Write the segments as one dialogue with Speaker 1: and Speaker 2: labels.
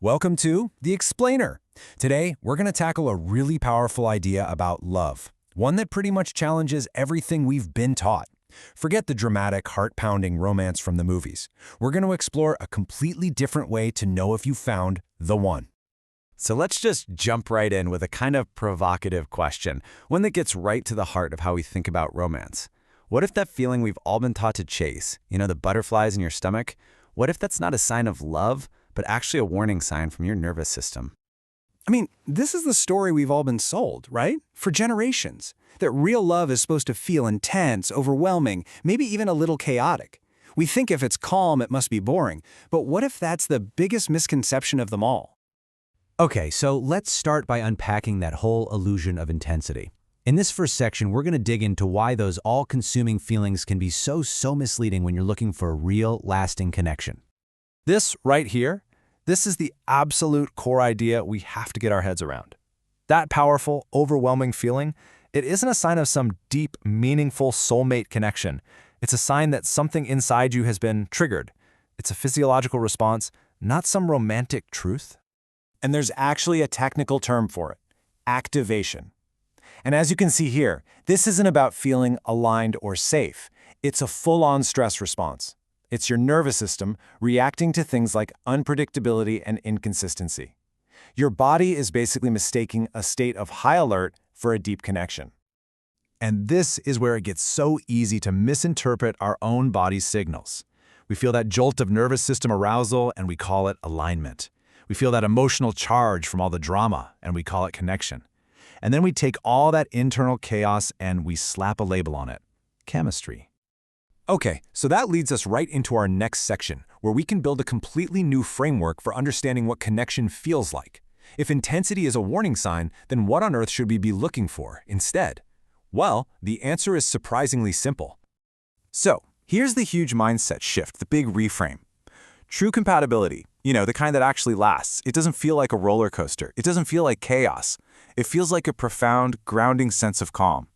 Speaker 1: Welcome to The Explainer. Today, we're going to tackle a really powerful idea about love, one that pretty much challenges everything we've been taught. Forget the dramatic, heart-pounding romance from the movies. We're going to explore a completely different way to know if you found the one. So let's just jump right in with a kind of provocative question, one that gets right to the heart of how we think about romance. What if that feeling we've all been taught to chase, the butterflies in your stomach, what if that's not a sign of love, but actually a warning sign from your nervous system?
Speaker 2: This is the story we've all been sold, right? For generations. That real love is supposed to feel intense, overwhelming, maybe even a little chaotic. We think if it's calm, it must be boring. But what if that's the biggest misconception of them all?
Speaker 3: Okay, so let's start by unpacking that whole illusion of intensity. In this first section, we're going to dig into why those all-consuming feelings can be so misleading when you're looking for a real, lasting connection.
Speaker 4: This right here, this is the absolute core idea we have to get our heads around. That powerful, overwhelming feeling, it isn't a sign of some deep, meaningful soulmate connection. It's a sign that something inside you has been triggered. It's a physiological response, not some romantic truth.
Speaker 1: And there's actually a technical term for it: activation. And as you can see here, this isn't about feeling aligned or safe. It's a full-on stress response. It's your nervous system reacting to things like unpredictability and inconsistency. Your body is basically mistaking a state of high alert for a deep connection.
Speaker 4: And this is where it gets so easy to misinterpret our own body's signals. We feel that jolt of nervous system arousal, and we call it alignment. We feel that emotional charge from all the drama, and we call it connection. And then we take all that internal chaos and we slap a label on it: chemistry.
Speaker 1: Okay, so that leads us right into our next section, where we can build a completely new framework for understanding what connection feels like. If intensity is a warning sign, then what on earth should we be looking for instead? Well, the answer is surprisingly simple.
Speaker 2: So, here's the huge mindset shift, the big reframe. True compatibility, the kind that actually lasts. It doesn't feel like a roller coaster. It doesn't feel like chaos. It feels like a profound, grounding sense of calm.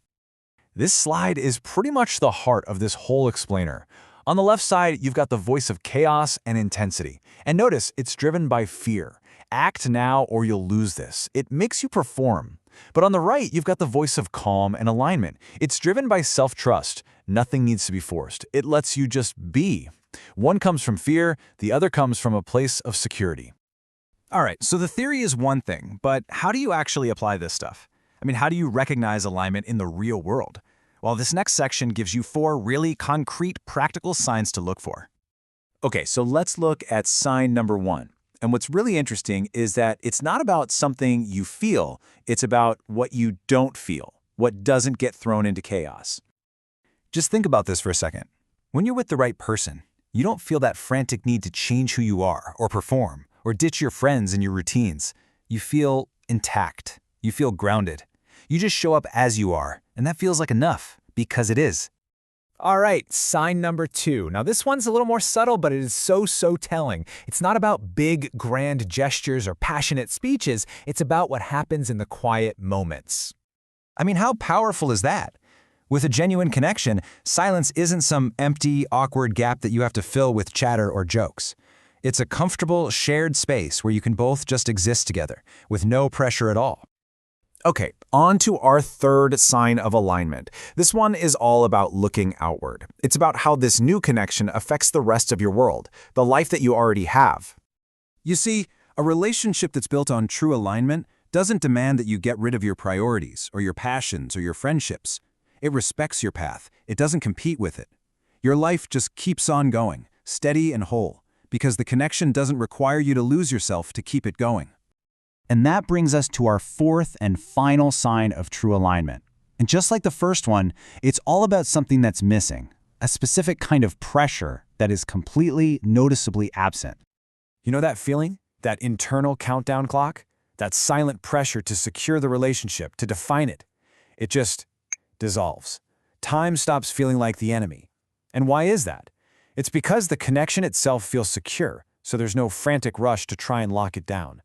Speaker 4: This slide is pretty much the heart of this whole explainer. On the left side, you've got the voice of chaos and intensity. And notice, it's driven by fear. Act now or you'll lose this. It makes you perform. But on the right, you've got the voice of calm and alignment. It's driven by self-trust. Nothing needs to be forced. It lets you just be. One comes from fear, the other comes from a place of security.
Speaker 2: All right, so the theory is one thing, but how do you actually apply this stuff? How do you recognize alignment in the real world? Well, this next section gives you 4 really concrete, practical signs to look for. Okay, so let's look at sign number 1. And what's really interesting is that it's not about something you feel, it's about what you don't feel, what doesn't get thrown into chaos. Just think about this for a second. When you're with the right person, you don't feel that frantic need to change who you are, or perform, or ditch your friends and your routines. You feel intact. You feel grounded. You just show up as you are, and that feels like enough, because it is.
Speaker 5: All right, sign number 2. Now this one's a little more subtle, but it is so telling. It's not about big, grand gestures or passionate speeches. It's about what happens in the quiet moments.
Speaker 2: How powerful is that? With a genuine connection, silence isn't some empty, awkward gap that you have to fill with chatter or jokes. It's a comfortable, shared space where you can both just exist together, with no pressure at all. Okay, on to our third sign of alignment. This one is all about looking outward. It's about how this new connection affects the rest of your world, the life that you already have. You see, a relationship that's built on true alignment doesn't demand that you get rid of your priorities or your passions or your friendships. It respects your path. It doesn't compete with it. Your life just keeps on going, steady and whole, because the connection doesn't require you to lose yourself to keep it going. And that brings us to our 4th and final sign of true alignment. And just like the first one, it's all about something that's missing, a specific kind of pressure that is completely, noticeably absent. You know that feeling? That internal countdown clock? That silent pressure to secure the relationship, to define it. It just dissolves. Time stops feeling like the enemy. And why is that? It's because the connection itself feels secure, so there's no frantic rush to try and lock it down.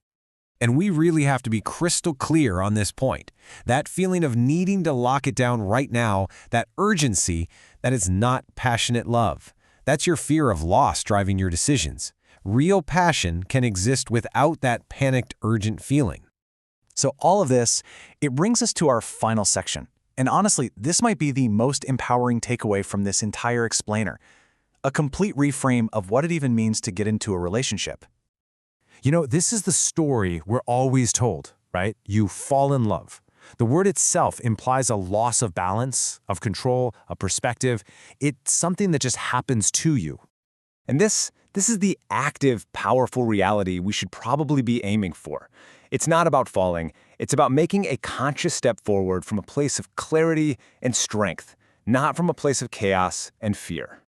Speaker 1: And we really have to be crystal clear on this point. That feeling of needing to lock it down right now, that urgency, that is not passionate love. That's your fear of loss driving your decisions. Real passion can exist without that panicked, urgent feeling.
Speaker 4: So all of this, it brings us to our final section. And honestly, this might be the most empowering takeaway from this entire explainer. A complete reframe of what it even means to get into a relationship.
Speaker 1: You know, this is the story we're always told, right? You fall in love. The word itself implies a loss of balance, of control, of perspective. It's something that just happens to you. And this is the active, powerful reality we should probably be aiming for. It's not about falling. It's about making a conscious step forward from a place of clarity and strength, not from a place of chaos and fear.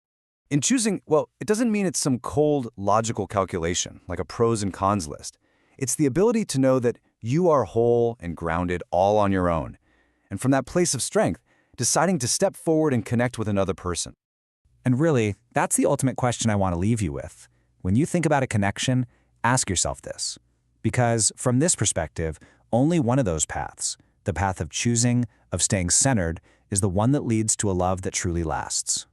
Speaker 1: In choosing, well, it doesn't mean it's some cold, logical calculation, like a pros and cons list. It's the ability to know that you are whole and grounded all on your own. And from that place of strength, deciding to step forward and connect with another person.
Speaker 2: And really, that's the ultimate question I want to leave you with. When you think about a connection, ask yourself this. Because from this perspective, only one of those paths, the path of choosing, of staying centered, is the one that leads to a love that truly lasts.